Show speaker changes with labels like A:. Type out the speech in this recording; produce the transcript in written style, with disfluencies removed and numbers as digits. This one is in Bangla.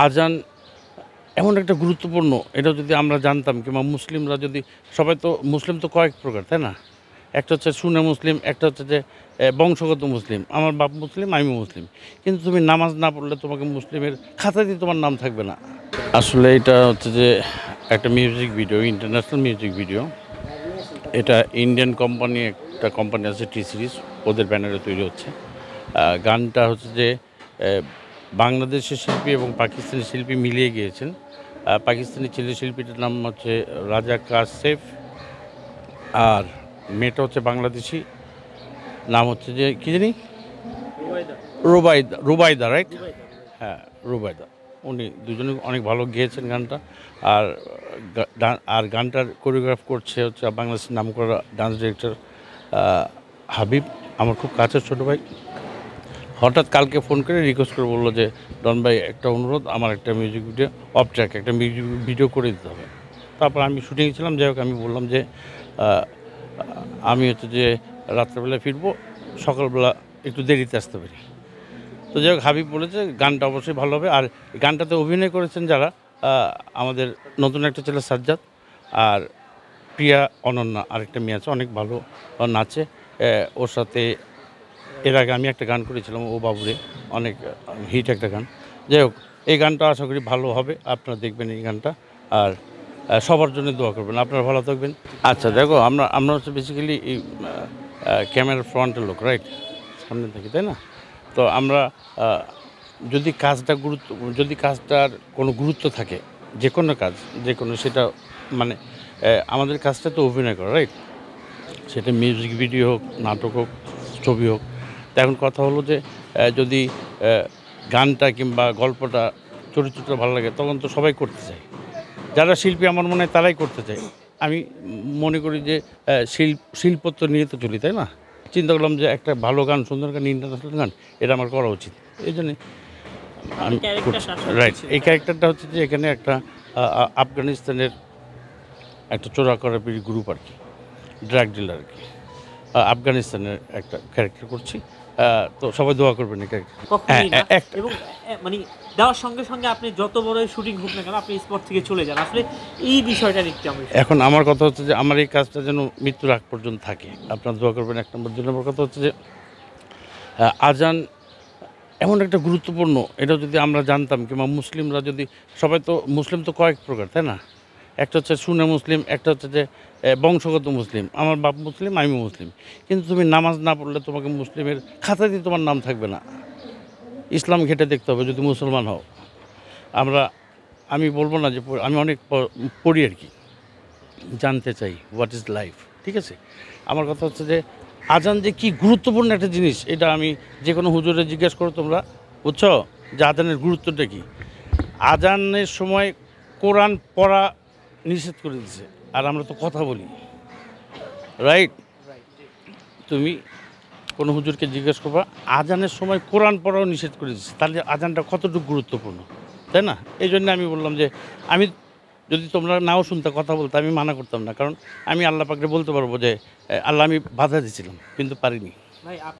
A: আজান এমন একটা গুরুত্বপূর্ণ, এটা যদি আমরা জানতাম কিংবা মুসলিমরা যদি সবাই তো মুসলিম তো কয়েক প্রকার, তাই না? একটা হচ্ছে সুন্নি মুসলিম, একটা হচ্ছে যে বংশগত মুসলিম। আমার বাপ মুসলিম, আমি মুসলিম। কিন্তু তুমি নামাজ না পড়লে তোমাকে মুসলিমের খাতায় দিয়ে তোমার নাম থাকবে না। আসলে এটা হচ্ছে যে একটা music video, international music video. এটা ইন্ডিয়ান কোম্পানি, একটা কোম্পানি আছে টি সিরিজ, ওদের ব্যানারে তৈরি হচ্ছে। গানটা হচ্ছে যে বাংলাদেশের শিল্পী এবং পাকিস্তানি শিল্পী মিলিয়ে গিয়েছেন। পাকিস্তানি ছেলে শিল্পীটার নাম হচ্ছে রাজা কাসেফ, আর মেয়েটা হচ্ছে বাংলাদেশি, নাম হচ্ছে যে কী জানি, রুবাইদা, রাইট? হ্যাঁ, রুবাইদা। উনি দুজনে অনেক ভালো গেয়েছেন গানটা। আর আর গানটার কোরিওগ্রাফ করছে হচ্ছে বাংলাদেশের নামকরা ডান্স ডিরেক্টর হাবিব, আমার খুব কাছের ছোটো ভাই। হঠাৎ কালকে ফোন করে রিকোয়েস্ট করে বললো যে ডন ভাই, একটা অনুরোধ, আমার একটা মিউজিক ভিডিও অফ ট্র্যাক একটা মিউজিক ভিডিও করে দিতে হবে। তারপর আমি শুটিংয়ে ছিলাম, যাই হোক আমি বললাম যে আমি হচ্ছে যে রাত্রেবেলায় ফিরবো, সকালবেলা একটু দেরিতে আসতে পারি। তো যাই হোক হাবিব বলেছে গানটা অবশ্যই ভালো হবে। আর গানটাতে অভিনয় করেছেন যারা, আমাদের নতুন একটা ছেলে সাজ্জাদ, আর প্রিয়া অনন্যা আরেকটা মেয়ে আছে, অনেক ভালো নাচে। ওর সাথে এর আগে আমি একটা গান করেছিলাম, ও বাবুরে, অনেক হিট একটা গান। যাই হোক, এই গানটা আশা করি ভালো হবে, আপনারা দেখবেন এই গানটা। আর সবার জন্য দোয়া করবেন, আপনারা ভালো থাকবেন। আচ্ছা দেখো, আমরা হচ্ছে বেসিক্যালি এই ক্যামেরার ফ্রন্টের লোক, রাইট? সামনে থাকি, তাই না? তো আমরা যদি যদি কাজটার কোনো গুরুত্ব থাকে, যে কোনো কাজ, যে কোনো, সেটা মানে আমাদের কাজটা তো অভিনয় করা, রাইট? সেটা মিউজিক ভিডিও হোক, নাটক হোক, ছবি হোক। তো এখন কথা হলো যে যদি গানটা কিংবা গল্পটা, চরিত্রটা ভালো লাগে, তখন তো সবাই করতে চায়। যারা শিল্পী আমার মনে হয় তারাই করতে চায়। আমি মনে করি যে শিল্পত্ব নিয়ে তো চলি, তাই না? চিন্তা করলাম যে একটা ভালো গান, সুন্দর গান, ইন্টারন্যাশনাল গান, এটা আমার করা উচিত। এই জন্যে আমি করছি, রাইট? এই ক্যারেক্টারটা হচ্ছে যে এখানে একটা আফগানিস্তানের একটা চোরা করাপির গ্রুপ আর কি, ড্রাগ ডিলার আর কি, আফগানিস্তানের একটা ক্যারেক্টার করছি। তো সবাই দোয়া করবেন এই ক্যারেক্টার।
B: এবং মানে দেওয়ার সঙ্গে সঙ্গে আপনি যত বড় শুটিং হোক না কেন, আপনি স্পট থেকে চলে যান। আসলে এই বিষয়টা একটু আমি,
A: এখন আমার কথা হচ্ছে যে আমার এই কাজটা যেন মৃত্যুর আগ পর্যন্ত থাকে, আপনারা দোয়া করবেন। 1 নম্বর। 2 নম্বর কথা হচ্ছে যে আজান এমন একটা গুরুত্বপূর্ণ, এটা যদি আমরা জানতাম কিংবা মুসলিমরা যদি সবাই তো মুসলিম তো কয়েক প্রকার, তাই না? একটা হচ্ছে সুন্নি মুসলিম, একটা হচ্ছে যে বংশগত মুসলিম। আমার বাপ মুসলিম, আমি মুসলিম। কিন্তু তুমি নামাজ না পড়লে তোমাকে মুসলিমের খাতায় দিয়ে তোমার নাম থাকবে না। ইসলাম ঘেঁটে দেখতে হবে যদি মুসলমান হও। আমি বলবো না যে আমি অনেক পড়ি আর কি, জানতে চাই হোয়াট ইজ লাইফ, ঠিক আছে? আমার কথা হচ্ছে যে আজান যে কী গুরুত্বপূর্ণ একটা জিনিস, এটা আমি যে কোনো হুজুরে জিজ্ঞেস করো তোমরা, বুঝছো যে আজানের গুরুত্বটা কী। আজানের সময় কোরআন পড়া নিষেধ করে দিছে, আর আমরা তো কথা বলি, রাইট? তুমি কোনো হুজুরকে জিজ্ঞেস করবা, আজানের সময় কোরআন পড়াও নিষেধ করে দিচ্ছে, তাহলে আজানটা কতটুকু গুরুত্বপূর্ণ, তাই না? এই জন্য আমি বললাম যে আমি যদি তোমরা নাও শুনতে, কথা বলতে, আমি মানা করতাম না, কারণ আমি আল্লাহ পাককে বলতে পারবো যে আল্লাহ, আমি বাধা দিয়েছিলাম কিন্তু পারিনি।
B: ভাই